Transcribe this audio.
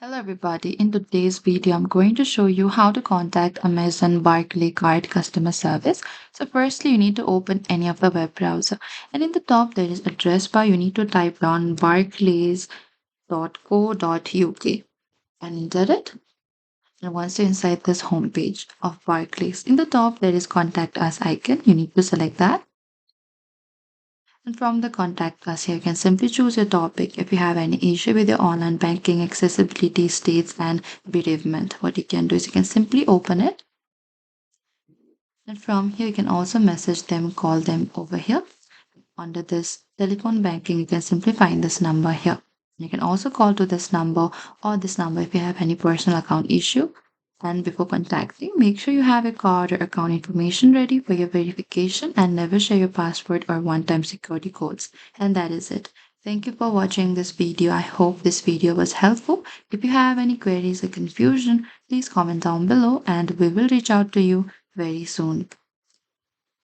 Hello everybody, in today's video I'm going to show you how to contact Amazon Barclaycard customer service. So firstly you need to open any of the web browser and in the top there is address bar. You need to type down barclays.co.uk and enter it. And once you're inside this homepage of Barclays, in the top there is contact us icon. You need to select that. And from the contact us here, you can simply choose your topic. If you have any issue with your online banking, accessibility, states, and bereavement, what you can do is you can simply open it. And from here, you can also message them, call them over here. Under this telephone banking, you can simply find this number here. You can also call to this number or this number if you have any personal account issue. And before contacting, make sure you have a card or account information ready for your verification and never share your password or one-time security codes. And that is it. Thank you for watching this video. I hope this video was helpful. If you have any queries or confusion, please comment down below and we will reach out to you very soon.